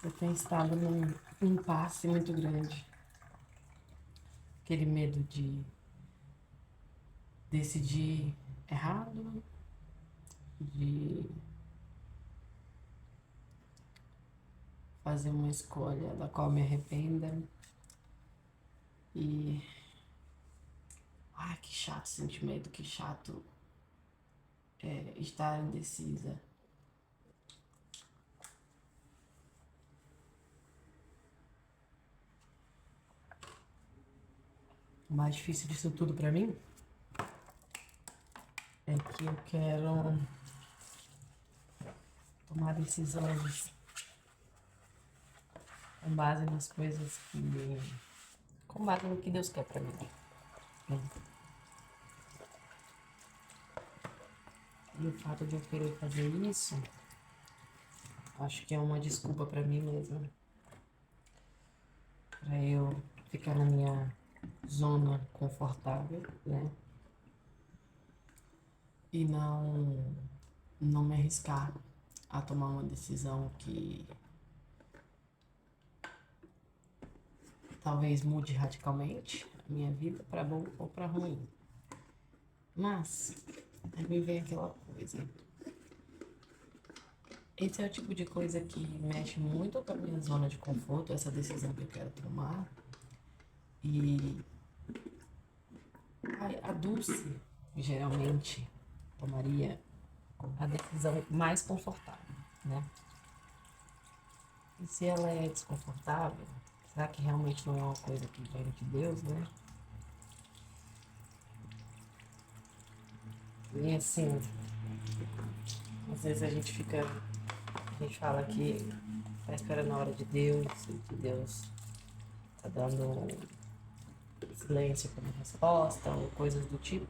Eu tenho estado num impasse muito grande. Aquele medo de decidir errado, de fazer uma escolha da qual me arrependa. E. Ai, que chato sentir medo, que chato estar indecisa. O mais difícil disso tudo pra mim é que eu quero tomar decisões com base nas coisas que. Com base no que Deus quer pra mim. Né? E o fato de eu querer fazer isso, acho que é uma desculpa pra mim mesma. Pra eu ficar na minha zona confortável, né? E não me arriscar a tomar uma decisão que talvez mude radicalmente a minha vida para bom ou para ruim. Mas aí me vem aquela coisa. Esse é o tipo de coisa que mexe muito com a minha zona de conforto, essa decisão que eu quero tomar. E a Dulce geralmente tomaria a decisão mais confortável, né? E se ela é desconfortável, será que realmente não é uma coisa que vem de Deus, né? E assim, às vezes a gente fala que tá esperando a hora de Deus, e que Deus tá dando silêncio como resposta, ou coisas do tipo.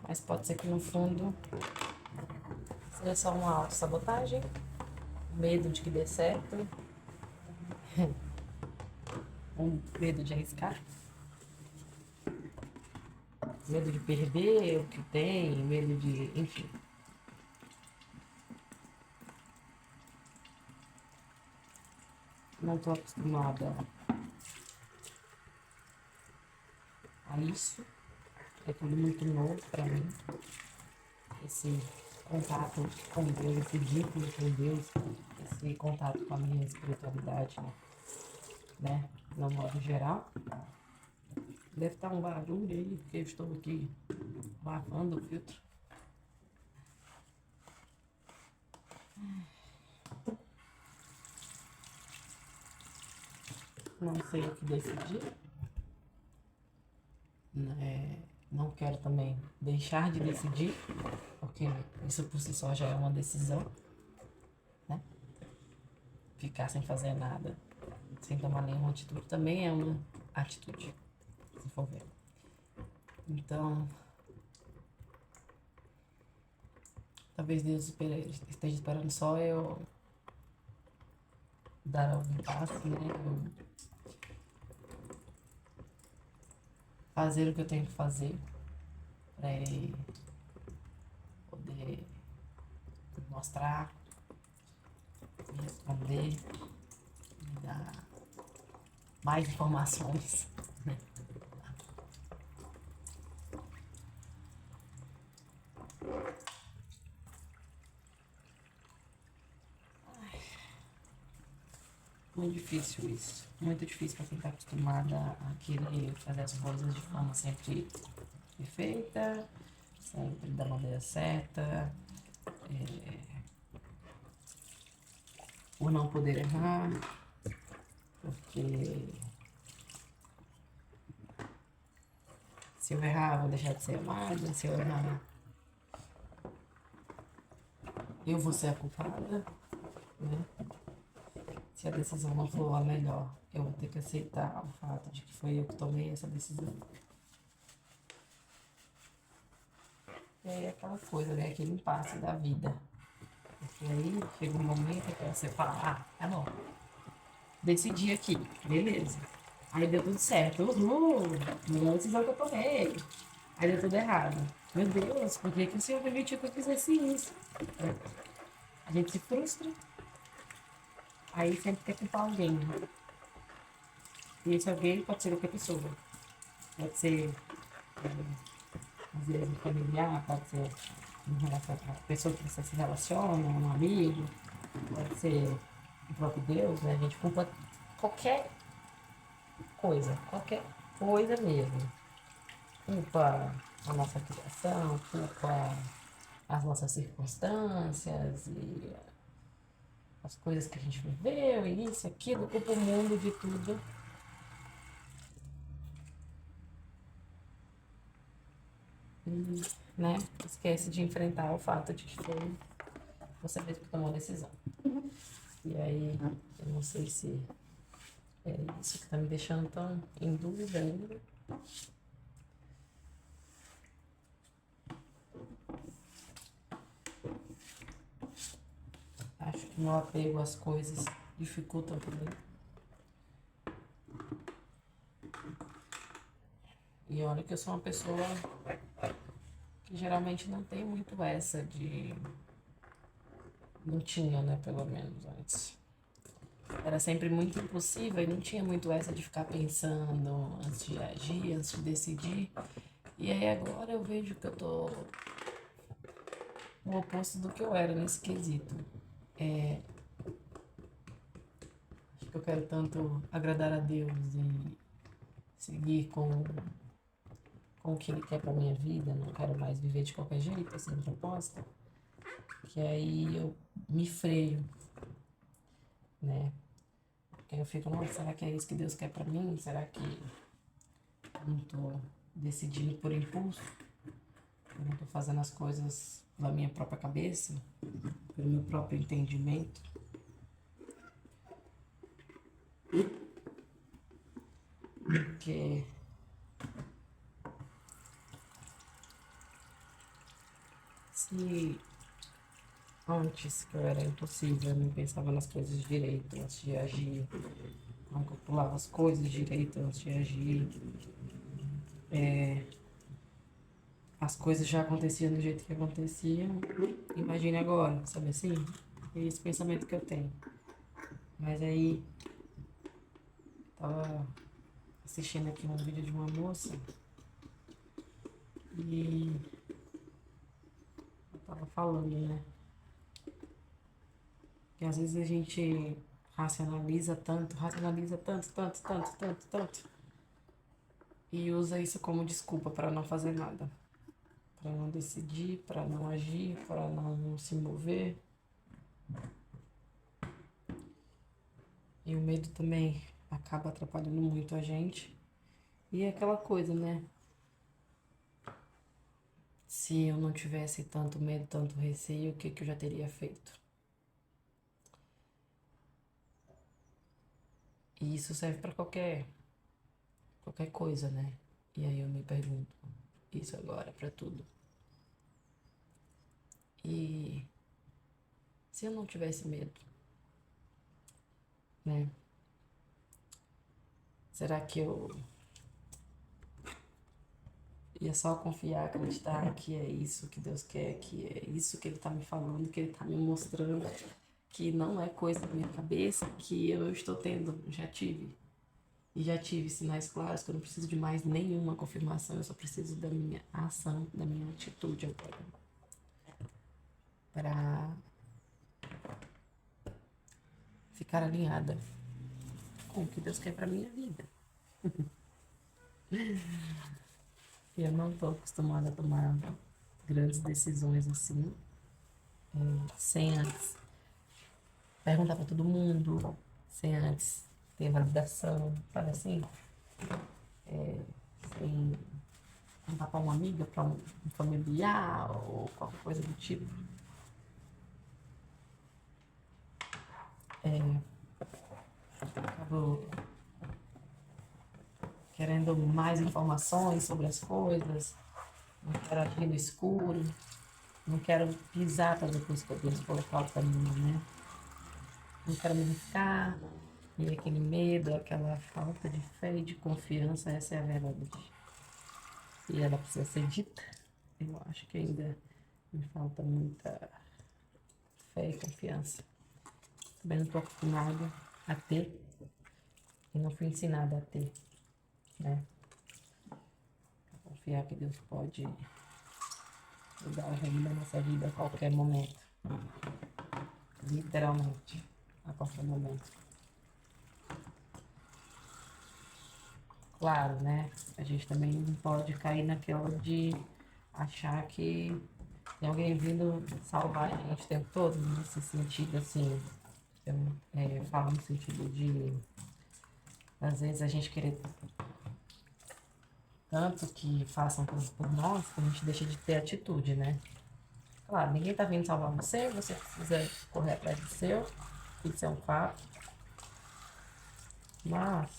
Mas pode ser que no fundo seja só uma autossabotagem, medo de que dê certo, um medo de arriscar, medo de perder o que tem, medo de, enfim. Não tô acostumada a isso, é tudo muito novo para mim, esse contato com Deus, esse vínculo com Deus, esse contato com a minha espiritualidade, né, no modo geral. Deve estar um barulho aí, porque eu estou aqui lavando o filtro. Não sei o que decidir. Não quero também deixar de decidir, porque isso por si só já é uma decisão, né? Ficar sem fazer nada, sem tomar nenhuma atitude, também é uma atitude, se for ver. Então, talvez Deus esteja esperando só eu dar algum passo, né? Eu fazer o que eu tenho que fazer para ele poder me mostrar, me responder, me dar mais informações. Muito difícil isso. Muito difícil para quem está acostumada a querer fazer as coisas de forma sempre perfeita, sempre da maneira certa, por não poder errar, porque se eu errar, vou deixar de ser amada, se eu errar, eu vou ser a culpada, né? Se a decisão não for a melhor, eu vou ter que aceitar o fato de que foi eu que tomei essa decisão. E aí é aquela coisa, né? Aquele impasse da vida. Porque aí chega um momento que você fala, tá bom, decidi aqui, beleza. Aí deu tudo certo, uhul, melhor decisão que eu tomei. Aí deu tudo errado. Meu Deus, por que que o Senhor permitiu que eu fizesse isso? A gente se frustra, aí sempre quer culpar alguém, né? E esse alguém pode ser qualquer pessoa. Pode ser, às vezes, um familiar, pode ser a pessoa que você se relaciona, um amigo, pode ser o próprio Deus, né? A gente culpa qualquer qualquer coisa mesmo. Culpa a nossa criação, culpa as nossas circunstâncias e as coisas que a gente viveu, e isso, aquilo, culpa o mundo de tudo. E, né, esquece de enfrentar o fato de que foi você mesmo que tomou a decisão. E aí, eu não sei se é isso que tá me deixando tão em dúvida ainda. Acho que o meu apego às coisas dificulta também. E olha que eu sou uma pessoa que geralmente não tem muito essa de. Não tinha, né? Pelo menos antes. Era sempre muito impossível e não tinha muito essa de ficar pensando antes de agir, antes de decidir. E aí agora eu vejo que eu tô o oposto do que eu era nesse quesito. Acho que eu quero tanto agradar a Deus e seguir com o que Ele quer pra minha vida, não quero mais viver de qualquer jeito, sem proposta, que aí eu me freio, né? Porque eu fico, nossa, será que é isso que Deus quer pra mim? Será que eu não tô decidindo por impulso? Eu não tô fazendo as coisas da minha própria cabeça, pelo meu próprio entendimento? Porque se antes que eu era impossível, eu não pensava nas coisas direito antes de agir, não calculava as coisas direito antes de agir, as coisas já aconteciam do jeito que aconteciam. Imagine agora, sabe assim? É esse pensamento que eu tenho. Mas aí, tava assistindo aqui um vídeo de uma moça e eu tava falando, né? Que às vezes a gente racionaliza tanto, tanto, tanto, tanto, tanto, e usa isso como desculpa para não fazer nada, para não decidir, para não agir, para não se mover. E o medo também acaba atrapalhando muito a gente. E é aquela coisa, né? Se eu não tivesse tanto medo, tanto receio, o que que eu já teria feito? E isso serve para qualquer coisa, né? E aí eu me pergunto, isso agora para tudo. E se eu não tivesse medo, né? Será que eu ia só confiar, acreditar que é isso que Deus quer, que é isso que Ele tá me falando, que Ele tá me mostrando, que não é coisa da minha cabeça, que eu estou tendo, já tive. E já tive sinais claros que eu não preciso de mais nenhuma confirmação, eu só preciso da minha ação, da minha atitude agora. Para ficar alinhada com o que Deus quer para minha vida. E eu não estou acostumada a tomar grandes decisões assim, sem antes perguntar para todo mundo, sem antes ter validação, sabe assim? Sem perguntar para uma amiga, para um familiar ou qualquer coisa do tipo. Acabo querendo mais informações sobre as coisas, não quero agir no escuro, não quero pisar para depois que Deus colocar o caminho, né? Não quero me arriscar, e aquele medo, aquela falta de fé e de confiança, essa é a verdade. E ela precisa ser dita. Eu acho que ainda me falta muita fé e confiança. Também não estou acostumada a ter e não fui ensinada a ter, né? A confiar que Deus pode mudar o rumo da nossa vida a qualquer momento. Literalmente, a qualquer momento. Claro, né? A gente também não pode cair naquela de achar que tem alguém vindo salvar a gente o tempo todo, nesse sentido, assim. Eu falo no sentido de, às vezes, a gente querer tanto que façam coisas por nós, que a gente deixa de ter atitude, né? Claro, ninguém tá vindo salvar você, você precisa correr atrás do seu, isso é um fato. Mas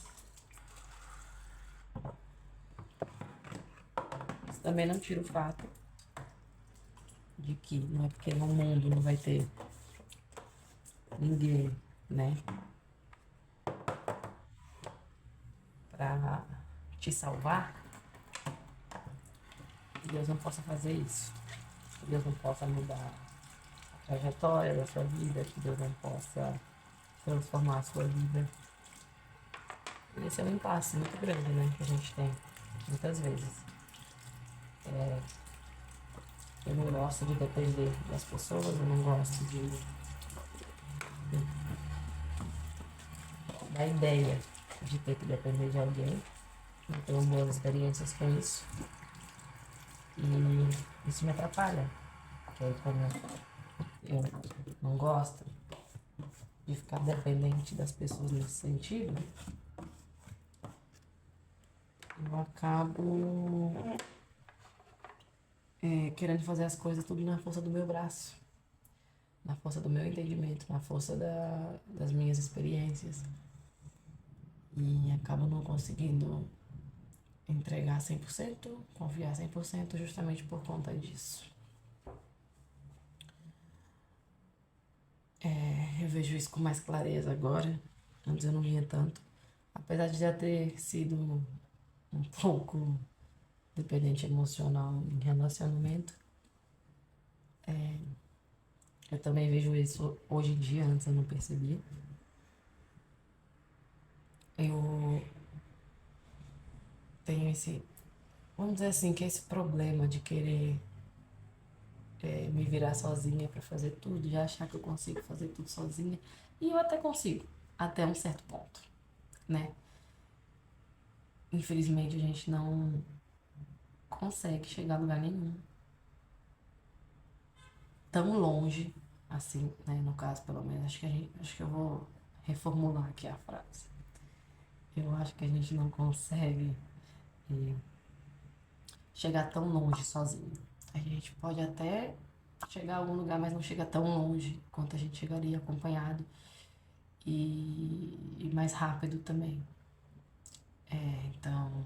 isso também não tira o fato de que não é porque no mundo não vai ter ninguém, né, pra te salvar, que Deus não possa fazer isso. Que Deus não possa mudar a trajetória da sua vida, que Deus não possa transformar a sua vida. E esse é um impasse muito grande, né, que a gente tem, muitas vezes. Eu não gosto de depender das pessoas, eu não gosto da ideia de ter que depender de alguém. Não tenho boas experiências com isso. E isso me atrapalha. Porque aí, como eu não gosto de ficar dependente das pessoas nesse sentido, eu acabo querendo fazer as coisas tudo na força do meu braço, na força do meu entendimento, na força das minhas experiências. E acabo não conseguindo entregar 100%, confiar 100% justamente por conta disso. Eu vejo isso com mais clareza agora. Antes eu não via tanto. Apesar de já ter sido um pouco dependente emocional em relacionamento, eu também vejo isso hoje em dia, antes eu não percebia. Eu tenho esse, vamos dizer assim, que é esse problema de querer me virar sozinha para fazer tudo, de achar que eu consigo fazer tudo sozinha. E eu até consigo, até um certo ponto, né? Infelizmente a gente não consegue chegar a lugar nenhum. Tão longe assim, né? No caso, pelo menos, acho que eu vou reformular aqui a frase. Eu acho que a gente não consegue eh, chegar tão longe sozinho. A gente pode até chegar a algum lugar, mas não chega tão longe quanto a gente chegaria acompanhado e mais rápido também. Então,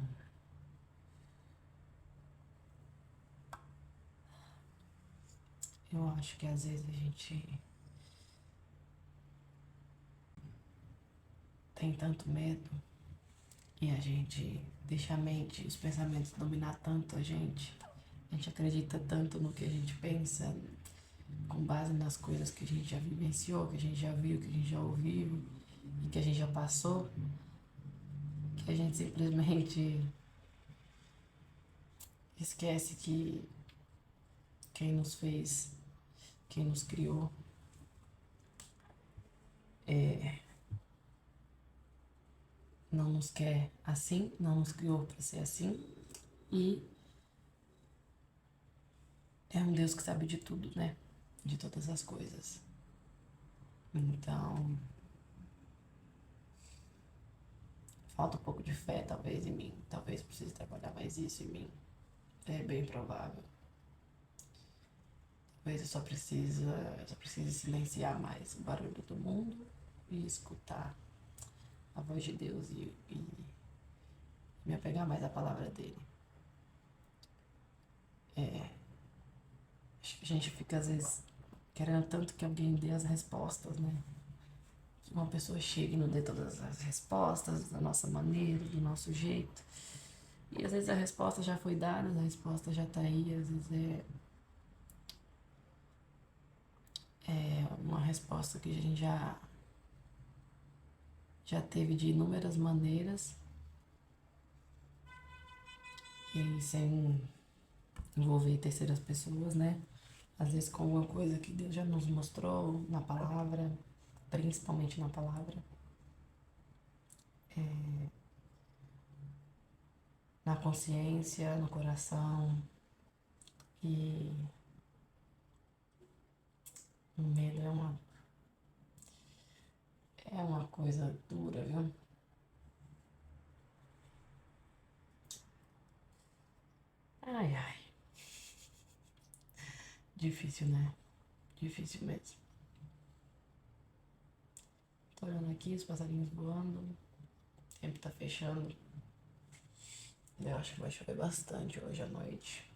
eu acho que às vezes a gente tem tanto medo e a gente deixa a mente, os pensamentos dominar tanto a gente. A gente acredita tanto no que a gente pensa, com base nas coisas que a gente já vivenciou, que a gente já viu, que a gente já ouviu e que a gente já passou, que a gente simplesmente esquece que quem nos fez, quem nos criou, não nos quer assim, não nos criou para ser assim e é um Deus que sabe de tudo, né? De todas as coisas. Então, falta um pouco de fé, talvez, em mim. Talvez precise trabalhar mais isso em mim. É bem provável. Talvez eu só precise silenciar mais o barulho do mundo e escutar a voz de Deus e me apegar mais à palavra dele. Acho que a gente fica, às vezes, querendo tanto que alguém dê as respostas, né? Que uma pessoa chegue e não dê todas as respostas da nossa maneira, do nosso jeito. E às vezes a resposta já foi dada, a resposta já tá aí, às vezes é uma resposta que a gente já teve de inúmeras maneiras e sem envolver terceiras pessoas, né? Às vezes com alguma coisa que Deus já nos mostrou na palavra, principalmente na palavra, na consciência, no coração. E o medo é uma coisa dura, viu? Ai, ai. Difícil, né? Difícil mesmo. Tô olhando aqui, os passarinhos voando, o tempo tá fechando. Eu acho que vai chover bastante hoje à noite.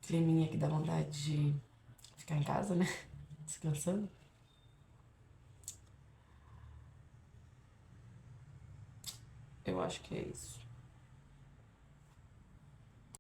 Climinha que dá vontade de ficar em casa, né? Descansando. Eu acho que é isso.